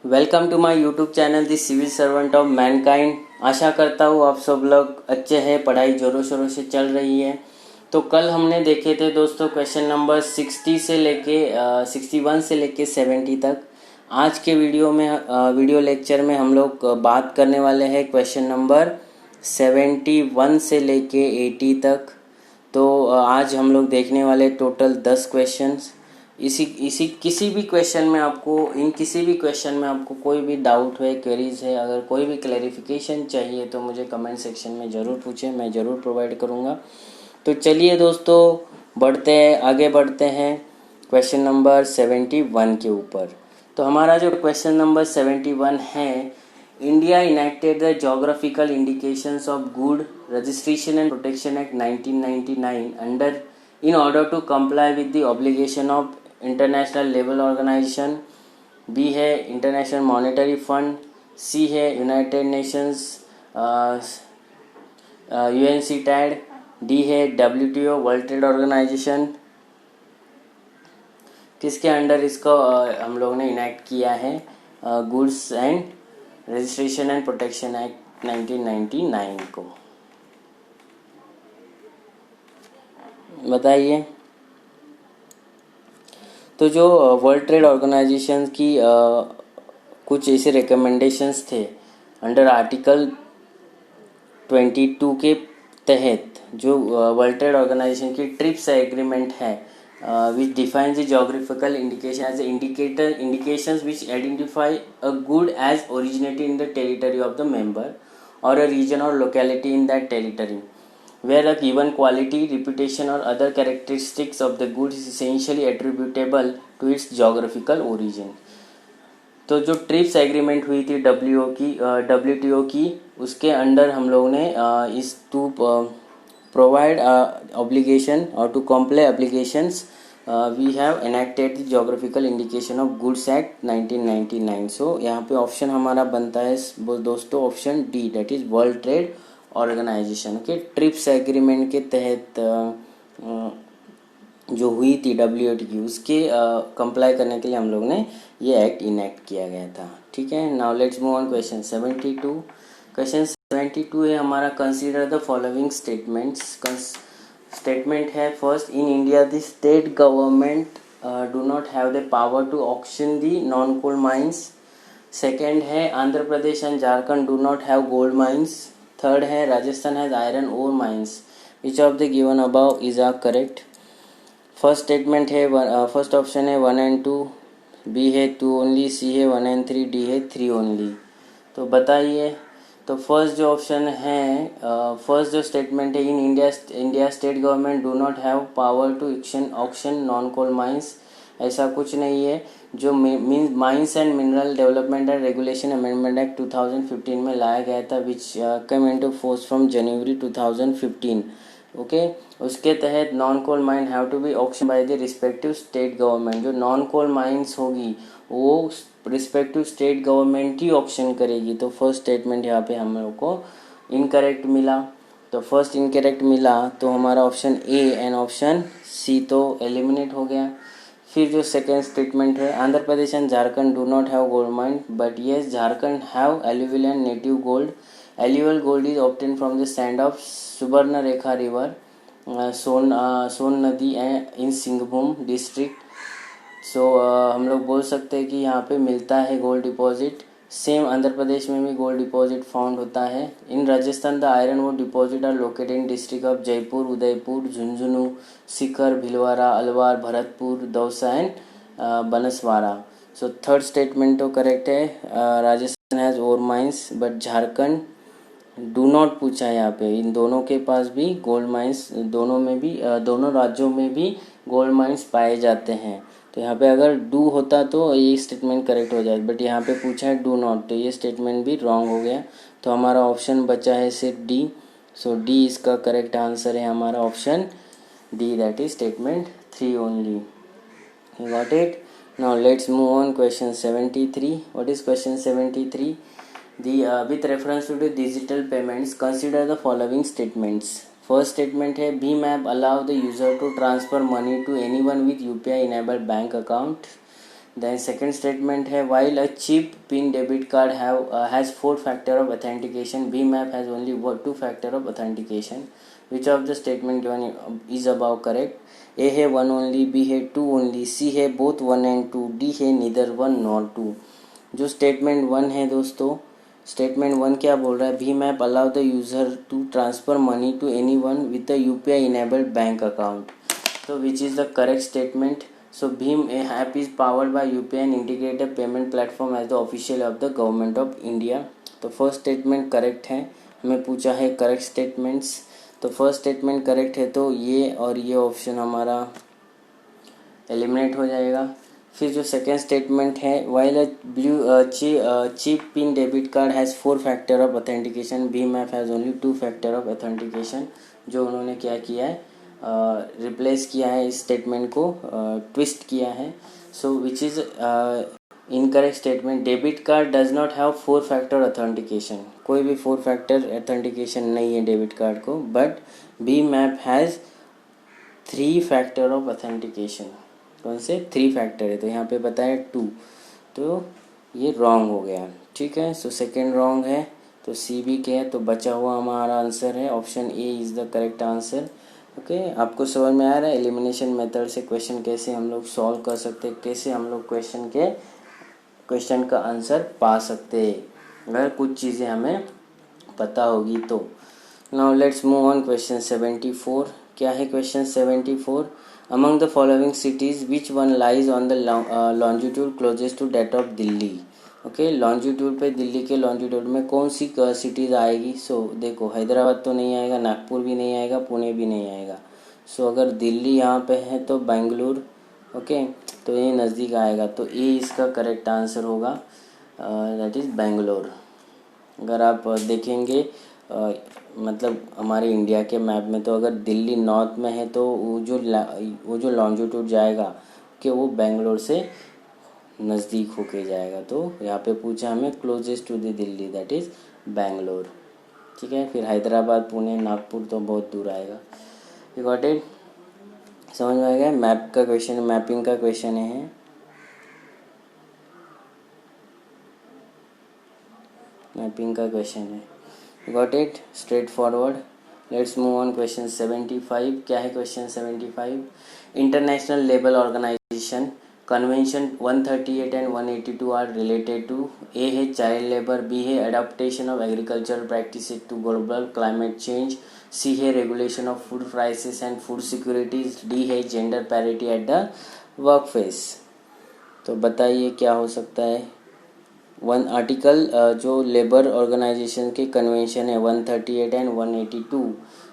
Welcome to my YouTube channel the civil servant of mankind. आशा करता हूँ आप सब लोग अच्छे हैं, पढ़ाई जोरों शोरों से चल रही है। तो कल हमने देखे थे दोस्तों क्वेश्चन नंबर 60 से लेके 61 से लेके 70 तक। आज के वीडियो लेक्चर में हम लोग बात करने वाले हैं क्वेश्चन नंबर 71 से लेके 80 तक। तो आज हम लोग देखने वाले टोटल 10 क्वेश्चंस। इसी इसी किसी भी क्वेश्चन में आपको कोई भी डाउट है, क्वेरीज है, अगर कोई भी क्लैरिफिकेशन चाहिए तो मुझे कमेंट सेक्शन में ज़रूर पूछें, मैं ज़रूर प्रोवाइड करूँगा। तो चलिए दोस्तों आगे बढ़ते हैं क्वेश्चन नंबर 71 के ऊपर। तो हमारा जो क्वेश्चन नंबर 71 है, India enacted the geographical indications of good registration and protection act 1999 under in order to comply with the obligation of international level organisation. B है इंटरनेशनल मॉनेटरी फंड। सी है United Nations UNCTAD। D है WTO World Trade Organization. किसके under इसको हम लोग ने enact किया है? Goods and registration and protection act 1999 को बताइए। तो जो वर्ल्ड ट्रेड ऑर्गेनाइजेशन की कुछ ऐसे रिकमेंडेशंस थे अंडर आर्टिकल 22 के तहत, जो वर्ल्ड ट्रेड ऑर्गेनाइजेशन की ट्रिप्स एग्रीमेंट है, which defines the geographical indication as indications which identify a good as originated in the territory of the member or a region or locality in that territory, where a given quality, reputation or other characteristics of the good is essentially attributable to its geographical origin। तो जो trips agreement हुई थी WTO की, उसके under हम लोग ने इस टू प्रोवाइड ऑब्लिगेशन और to comply obligations we have enacted the geographical indication of goods act 1999। So यहाँ पे ऑप्शन हमारा बनता है दोस्तों option D, that is World Trade Organization के ट्रिप्स एग्रीमेंट के तहत जो हुई थी WTO की, उसके कंप्लाई करने के लिए हम लोग ने ये एक्ट इनैक्ट किया गया था। ठीक है, now let's move on question 72। Question 72 है हमारा, consider the following statements. Statement है first, in India the state government do not have the power to auction the non coal mines. Second है, Andhra Pradesh and Jharkhand do not have gold mines. Third है, Rajasthan has iron ore mines. Which of the given above is are correct? First statement है first option है 1 and 2, B है 2 only, C है 1 and 3, D है 3 only. तो बताइए। तो फर्स्ट जो ऑप्शन है, फर्स्ट जो स्टेटमेंट है, in India state government do not have power to auction non coal mines, ऐसा कुछ नहीं है। जो mines and mineral development and regulation amendment act 2015 में लाया गया था, which come into force from January 2015। Okay, उसके तहत non coal mine have to be auction by the respective state government. जो नॉन कोल माइंस होगी वो रिस्पेक्टिव स्टेट गवर्नमेंट ही ऑक्शन करेगी। तो फर्स्ट स्टेटमेंट यहाँ पे हम लोग को इनकरेक्ट मिला। तो फर्स्ट इनकरेक्ट मिला तो हमारा option A and option C तो एलिमिनेट हो गया। फिर जो सेकेंड स्टेटमेंट है, Andhra Pradesh and Jharkhand do not have gold mine, but yes Jharkhand have alluvial and native gold. Alluvial gold is obtain from the sand of Subarnarekha river, Son नदी इन सिंहभूम डिस्ट्रिक्ट। सो हम लोग बोल सकते हैं कि यहाँ पे मिलता है gold deposit. Same Andhra Pradesh में भी गोल्ड डिपॉजिट फाउंड होता है। In Rajasthan the iron ore deposit are located in district of Jaipur, Udaipur, Jhunjhunu, Sikar, Bhilwara, Alwar, Bharatpur, Dausa and Banswara. So third statement तो करेक्ट है, Rajasthan has ore mines, but Jharkhand do not पूछा है यहाँ पे। इन दोनों के पास भी गोल्ड माइंस, दोनों राज्यों में भी गोल्ड माइंस पाए जाते हैं। तो यहाँ पे अगर डू होता तो ये स्टेटमेंट करेक्ट हो जाए, बट यहाँ पे पूछा है डू नॉट, तो ये स्टेटमेंट भी रॉन्ग हो गया। तो हमारा ऑप्शन बचा है सिर्फ डी। सो डी इसका करेक्ट आंसर है हमारा option D, that is statement 3 only. Got it? Now let's move on question 73। What is question 73? With reference to the digital payments, consider the following statements. First statement है, भीम app allow the user to transfer money to anyone with UPI enabled bank account. Then second statement है while a chip pin debit card has 4 factor of authentication B map has only 2 factor of authentication which of the statement given is above correct A है 1 only B है 2 only C है both 1 and 2 D है neither 1 nor 2। जो statement 1 है दोस्तों, statement 1 क्या बोल रहा है, भीम app allow the user to transfer money to any one with a UPI enabled bank account. तो which is the correct statement. So भीम app is powered by UPI and integrated payment platform as the official of the government of India. तो first statement correct है, हमें पूछा है correct statements, तो first statement correct है तो ये और ये ऑप्शन हमारा एलिमिनेट हो जाएगा। फिर जो सेकेंड स्टेटमेंट है while a chip pin debit card has 4 factor of authentication भीम app has only 2 factor of authentication. जो उन्होंने क्या किया है, रिप्लेस किया है इस स्टेटमेंट को, ट्विस्ट किया है। So which is incorrect statement, debit card does not have 4 factor authentication, कोई भी 4 फैक्टर ऑथेंटिकेशन नहीं है डेबिट कार्ड को, बट भीम app has 3 factor of authentication. कौन से 3 फैक्टर है, तो यहाँ पे बताया 2, तो ये रॉन्ग हो गया, ठीक है। सो सेकेंड रॉन्ग है, तो सी भी क्या है, तो बचा हुआ हमारा आंसर है option A is the correct answer. Okay, आपको समझ में आ रहा है एलिमिनेशन मेथड से क्वेश्चन कैसे हम लोग सॉल्व कर सकते हैं, कैसे हम लोग क्वेश्चन का आंसर पा सकते हैं, अगर कुछ चीज़ें हमें पता होगी तो। Now let's move on question 74। क्या है question 74, among the following cities which one lies on the longitude closest to that of Delhi. Okay, longitude पे दिल्ली के लॉन्जिट्यूड में कौन सी सिटीज़ आएगी। सो देखो, हैदराबाद तो नहीं आएगा, नागपुर भी नहीं आएगा, पुणे भी नहीं आएगा। सो अगर दिल्ली यहाँ पे है तो बेंगलुरु, ओके, तो ये नज़दीक आएगा, तो ये इसका करेक्ट आंसर होगा, दैट इज़ बेंगलोर। अगर आप देखेंगे मतलब हमारे इंडिया के मैप में, तो अगर दिल्ली नॉर्थ में है तो वो जो लॉन्जिट्यूड जाएगा कि वो बेंगलोर से नज़दीक होके जाएगा। तो यहाँ पे पूछा हमें closest to the Delhi, that is Bangalore, ठीक है। फिर हैदराबाद, पुणे, नागपुर तो बहुत दूर आएगा। यू गॉट इट, समझ में आ गया। मैप का क्वेश्चन, मैपिंग का क्वेश्चन है, मैपिंग का क्वेश्चन है। Got it, straight forward. Let's move on question 75। क्या है question 75, international labour organisation convention 138 and 182 are related to, A है चाइल्ड लेबर, बी है adoptation of agricultural practices to global climate change, C है regulation of food prices and food securities, D है gender parity at the work face. तो बताइए क्या हो सकता है। वन आर्टिकल जो लेबर ऑर्गेनाइजेशन के कन्वेंशन है 138 and 182।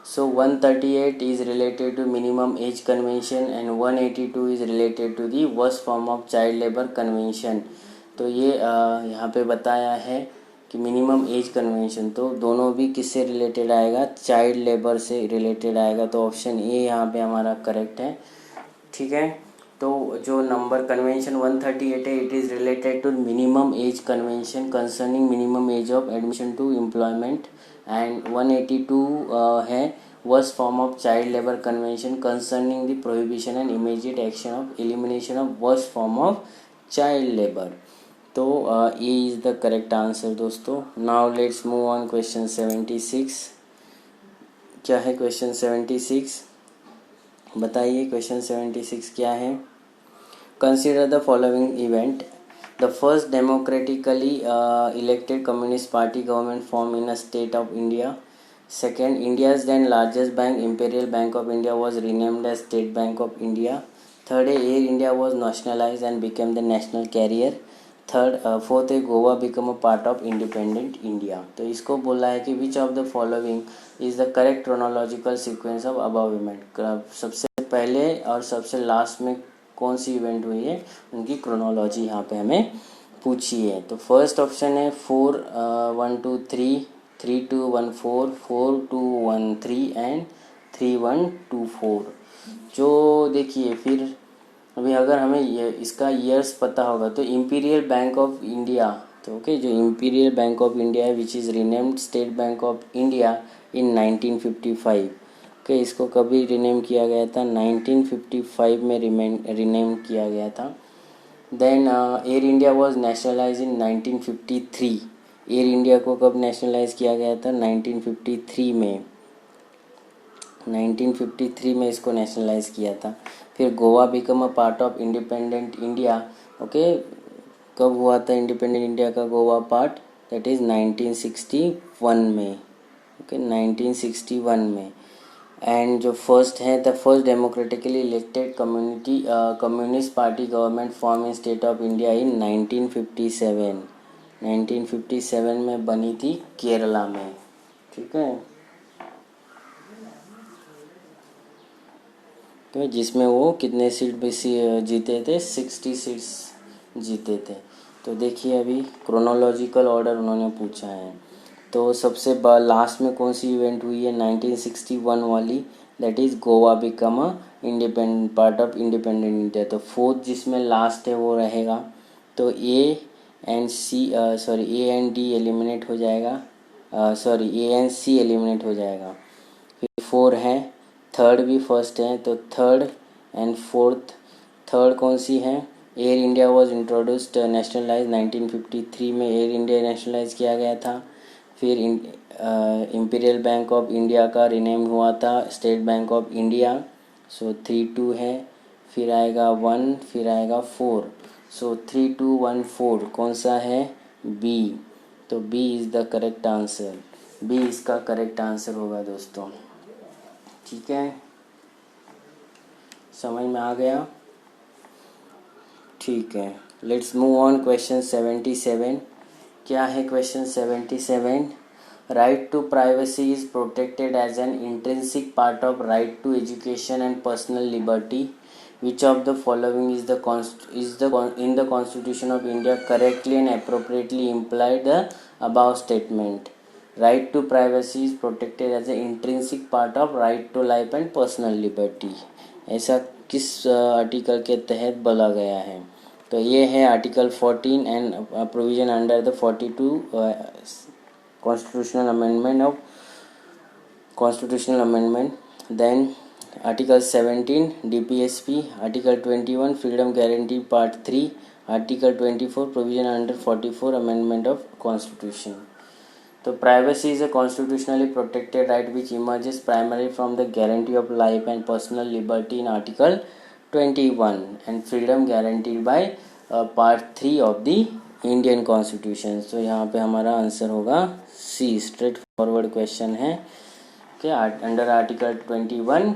So 138 is related to minimum age convention and 182 is related to the worst form of child labour convention. तो ये यहाँ पे बताया है कि मिनिमम एज कन्वेंशन, तो दोनों भी किससे रिलेटेड आएगा, चाइल्ड लेबर से रिलेटेड आएगा, तो ऑप्शन ए यहाँ पे हमारा करेक्ट है, ठीक है। तो जो नंबर कन्वेंशन 138 है, it is related to minimum age convention concerning minimum age of admission to employment, and 182 है worst form of child labour convention concerning the prohibition and immediate action of elimination of worst form of child labour. तो ये is the correct answer दोस्तों। Now let's move on question 76। क्या है question 76, बताइए question 76 क्या है। Consider the following event, the first democratically elected communist party government form in a state of India, second India's then largest bank Imperial Bank of India was renamed as State Bank of India, third Air India was nationalise and became the national carrier, third fourth है Goa become a part of independent India. तो इसको बोला है कि which of the following is the correct chronological sequence of above event, सबसे पहले और सबसे लास्ट में कौन सी इवेंट हुई है उनकी क्रोनोलॉजी यहाँ पे हमें पूछी है। तो फर्स्ट ऑप्शन है 4 1 2 3 3 2 1 4 4 2 1 3 एंड 3 1 2 4। जो देखिए फिर अभी अगर हमें ये इसका ईयर्स पता होगा तो इम्पीरियल बैंक ऑफ इंडिया, तो ओके, जो इम्पीरियल बैंक ऑफ इंडिया है which is renamed state Bank of India in 1955। Okay, इसको कभी रीनेम किया गया था, 1955 में रीनेम किया गया था। Then Air India was nationalise in 1953। Air India को कब नेशनलाइज किया गया था? 1953 में। 1953 में इसको नेशनलाइज किया था। फिर Goa become a part of independent India. Okay, कब हुआ था इंडिपेंडेंट इंडिया का गोवा पार्ट? दैट इज 1961 में। ओके, 1961 में। एंड जो फर्स्ट है, the first democratically elected communist party government form in state of India in 1957। 1957 में बनी थी केरला में। ठीक है, तो जिसमें वो कितने सीट भी जीते थे? 60 सीट्स जीते थे। तो देखिए अभी क्रोनोलॉजिकल ऑर्डर उन्होंने पूछा है। तो सबसे लास्ट में कौन सी इवेंट हुई है? 1961 वाली, that is Goa become a independent part of independent India. तो फोर्थ जिसमें लास्ट है वो रहेगा। तो ए एंड डी एलिमिनेट हो जाएगा, ए एंड सी एलिमिनेट हो जाएगा। फिर 4 है, थर्ड भी फर्स्ट है, तो थर्ड एंड फोर्थ। थर्ड कौन सी है? Air India was introduced nationalise 1953 में एयर इंडिया नेशनलाइज किया गया था। फिर इम्पीरियल बैंक ऑफ इंडिया का रिनेम हुआ था स्टेट बैंक ऑफ इंडिया। सो 3-2 है, फिर आएगा 1, फिर आएगा 4। सो 3, 2, 1, 4 कौन सा है? बी। तो B is the correct answer. B इसका करेक्ट आंसर होगा दोस्तों। ठीक है, समझ में आ गया? ठीक है, लेट्स मूव ऑन क्वेश्चन 77। क्या है question 77? Right to privacy is protected as an intrinsic part of right to education and personal liberty. Which of the following is in the constitution of India correctly and appropriately implied the above statement? Right to privacy is protected as a intrinsic part of right to life and personal liberty. ऐसा किस article के तहत बोला गया है? तो ये है article 14 and provision under the 42 constitutional amendment. Then article 17 DPSP, article 21 freedom guarantee part 3, article 24 provision under 44 amendment of constitution. तो privacy is a constitutionally protected right which emerges primarily from the guarantee of life and personal liberty in Article 21 and freedom guaranteed by Part 3 of the Indian Constitution। तो यहाँ पे हमारा answer होगा सी। Straight forward question है कि under article 21,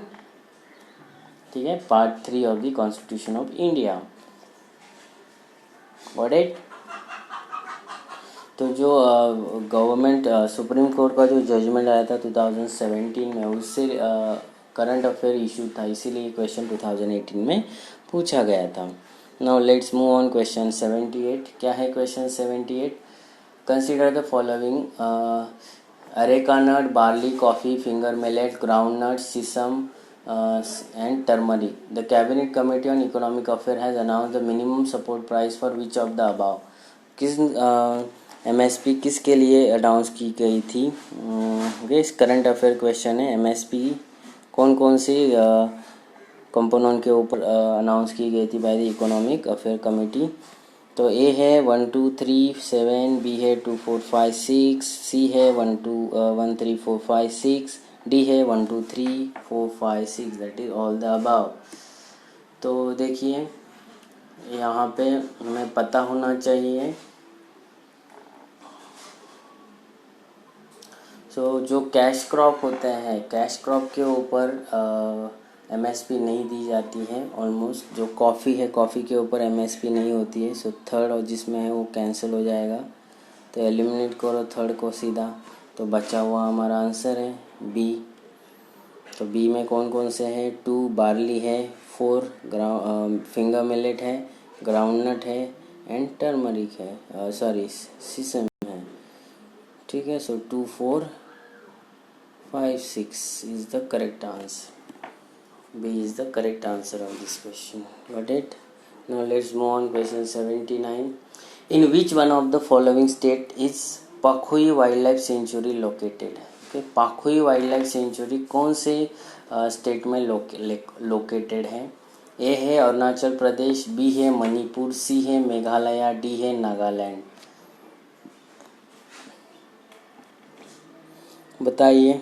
ठीक है, part 3 of the constitution of India. Got it? तो जो गवर्नमेंट सुप्रीम कोर्ट का जो जजमेंट आया था 2017 में, उससे करंट अफेयर इशू था, इसीलिए क्वेश्चन 2018 में पूछा गया था। Now let's move on question 78। क्या है question 78? Consider the following: areca nut, barley, coffee, finger millet, ground nut, sesame and turmeric. The Cabinet Committee on Economic Affairs has announced the minimum support price for which of the above? किस MSP किसके लिए announce की गई थी? इस current affair question है। MSP कौन कौन सी कंपोनेंट के ऊपर अनाउंस की गई थी by the economic affair committee? तो ए है 1 2 3 7, बी है 2 4 5 6, सी है 1 3 4 5 6, डी है 1 2 3 4 5 6, that is all the above. तो देखिए यहाँ पे हमें पता होना चाहिए। सो जो कैश क्रॉप होते हैं, कैश क्रॉप के ऊपर MSP नहीं दी जाती है ऑलमोस्ट। जो कॉफ़ी है, कॉफ़ी के ऊपर MSP नहीं होती है। सो थर्ड और जिसमें है वो कैंसिल हो जाएगा, तो एलिमिनेट करो थर्ड को सीधा। तो बचा हुआ हमारा आंसर है बी। तो बी में कौन कौन से हैं? 2 बार्ली है, 4 फिंगर मिलेट है, ग्राउंडनट है एंड टर्मरिक है, सीसम है। ठीक है, सो 2 4 5 6 is the correct answer. B is the correct answer of this question. Got it? Now let's move on question 79. In which one of the following state is Pakhui Wildlife Sanctuary located? Okay, Pakhui Wildlife Sanctuary कौन से state में located है? ए है Arunachal Pradesh, B है मणिपुर, सी है Meghalaya, D है नागालैंड। बताइए।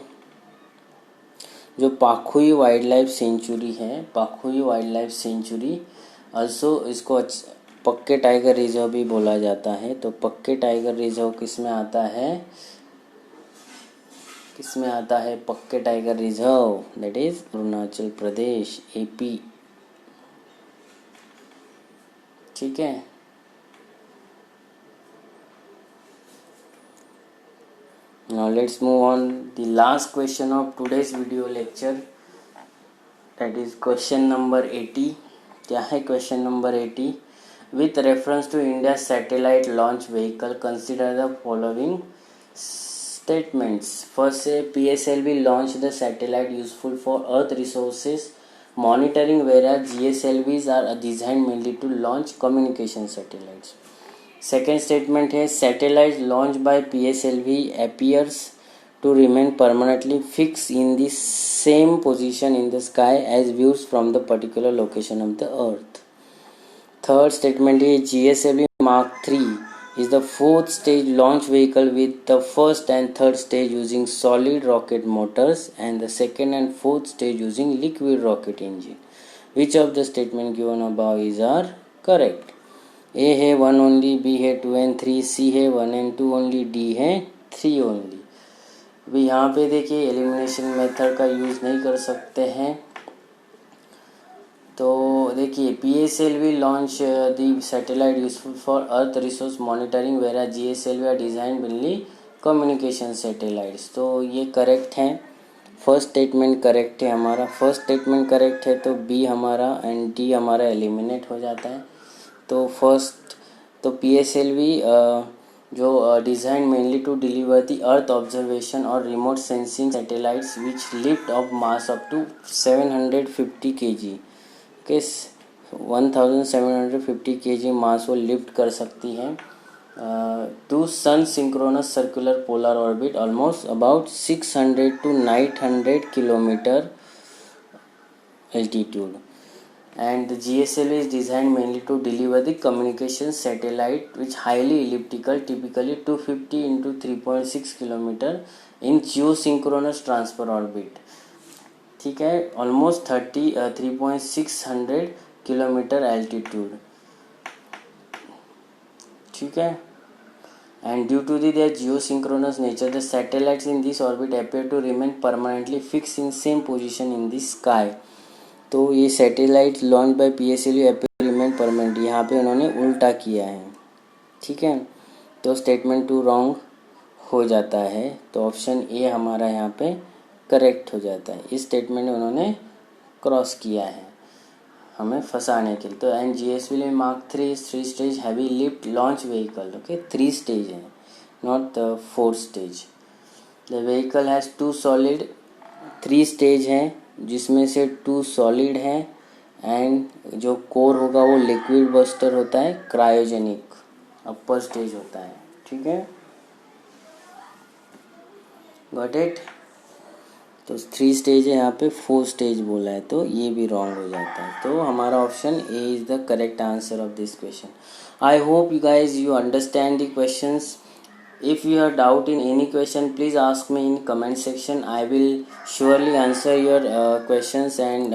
जो पाखुई वाइल्ड लाइफ सेंचुरी है, पाखुई वाइल्ड लाइफ सेंचुरी अल्सो इसको पक्के टाइगर रिजर्व भी बोला जाता है। तो पक्के टाइगर रिजर्व किस में आता है? किस में आता है पक्के tiger reserve? That is Arunachal Pradesh, AP. ठीक है। Now let's move on the last question of today's video lecture, that is question number 80। क्या है question number 80? With reference to India's satellite launch vehicle, consider the following statements। First है PSLV launched the satellite useful for Earth resources monitoring, whereas GSLVs are designed mainly to launch communication satellites। Second statement है satellite launch by PSLV appears to remain permanently fixed in the same position in the sky as views from the particular location of the earth। Third statement है GSLV Mark 3 is the fourth stage launch vehicle with the first and third stage using solid rocket motors and the second and fourth stage using liquid rocket engine। Which of the statement given above is are correct? ए है 1 only, B है 2 and 3, सी है 1 and 2 only, D है 3 only. अभी यहाँ पे देखिए elimination method का use नहीं कर सकते हैं। तो देखिए PSLV launch the satellite useful for earth resource monitoring, where GSLV are design mainly communication satellites. तो ये करेक्ट है। फर्स्ट स्टेटमेंट करेक्ट है हमारा। फर्स्ट स्टेटमेंट करेक्ट है तो बी हमारा एंड डी हमारा एलिमिनेट हो जाता है। तो फर्स्ट तो PSLV जो design mainly to deliver the earth observation और remote sensing satellites which lift off mass up to 750 kg के 1750 kg मास वो लिफ्ट कर सकती है to sun synchronous circular polar orbit almost about 600 to 900 kilometre altitude। And the GSLV is designed mainly to deliver the communication satellite which highly elliptical, typically 250 into 3.6 kilometer in geosynchronous transfer orbit। ठीक है, almost 3.600 kilometre altitude. ठीक है। And due to their geosynchronous nature, the satellites in this orbit appear to remain permanently fixed in same position in the sky। तो ये satellite launch by PSLV appear remain permanent, यहाँ पे उन्होंने उल्टा किया है। ठीक है, तो स्टेटमेंट 2 रॉन्ग हो जाता है। तो ऑप्शन ए हमारा यहाँ पे करेक्ट हो जाता है। इस स्टेटमेंट में उन्होंने क्रॉस किया है हमें फंसाने के लिए। तो and GSLV Mark 3 3 stage heavy lift launch vehicle. Okay, 3 stage है, not 4 stage. The vehicle has 2 solid, 3 stage है जिसमें से 2 सॉलिड है एंड जो कोर होगा वो लिक्विड बस्टर होता है, क्रायोजेनिक अपर स्टेज होता है। ठीक है, गॉट इट। तो 3 स्टेज है, यहाँ पे 4 स्टेज बोला है तो ये भी रॉन्ग हो जाता है। तो हमारा option A is the correct answer of this question. I hope you guys you understand the questions. If you have doubt in any question, please ask me in comment section. I will surely answer your questions and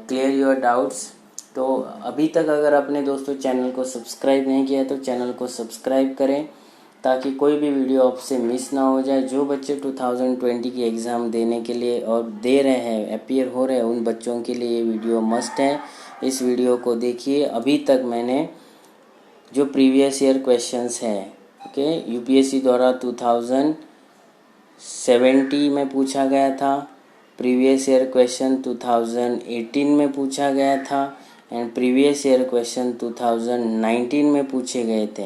clear your doubts। तो अभी तक अगर अपने दोस्तों channel को subscribe नहीं किया तो चैनल को सब्सक्राइब करें ताकि कोई भी वीडियो आपसे मिस ना हो जाए। जो बच्चे 2020 की एग्ज़ाम देने के लिए और दे रहे हैं, अपीयर हो रहे हैं, उन बच्चों के लिए ये वीडियो मस्ट है। इस वीडियो को देखिए। अभी तक मैंने जो प्रीवियस ईयर क्वेश्चंस हैं, ओके, UPSC द्वारा 2070 में पूछा गया था, प्रीवियस ईयर क्वेश्चन 2018 में पूछा गया था एंड प्रीवियस ईयर क्वेश्चन 2019 में पूछे गए थे।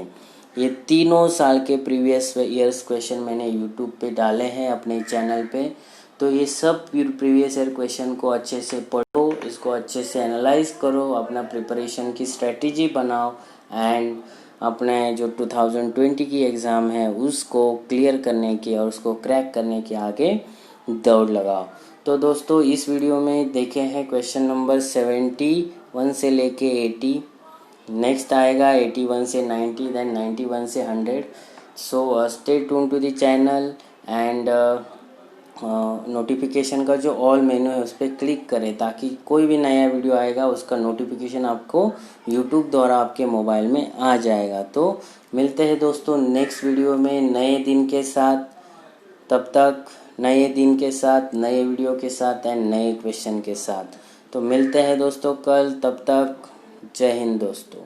ये तीनों साल के प्रीवियस ईयर्स क्वेश्चन मैंने YouTube पे डाले हैं अपने चैनल पे। तो ये सब प्रीवियस ईयर क्वेश्चन को अच्छे से पढ़ो, इसको अच्छे से एनालाइज करो, अपना प्रिपरेशन की स्ट्रेटजी बनाओ एंड अपने जो 2020 की एग्ज़ाम है उसको क्लियर करने की और उसको क्रैक करने के आगे दौड़ लगाओ। तो दोस्तों इस वीडियो में देखे हैं क्वेश्चन नंबर 71 से लेके 80, नेक्स्ट आएगा 81 से 90, देन 91 से 100। So stay tune to the channel and notification का जो ऑल मेनू है उस पर क्लिक करें ताकि कोई भी नया वीडियो आएगा उसका नोटिफिकेशन आपको यूट्यूब द्वारा आपके मोबाइल में आ जाएगा। तो मिलते हैं दोस्तों नेक्स्ट वीडियो में नए दिन के साथ। तब तक नए दिन के साथ, नए वीडियो के साथ एंड नए क्वेश्चन के साथ। तो मिलते हैं दोस्तों कल, तब तक जय हिंद दोस्तों।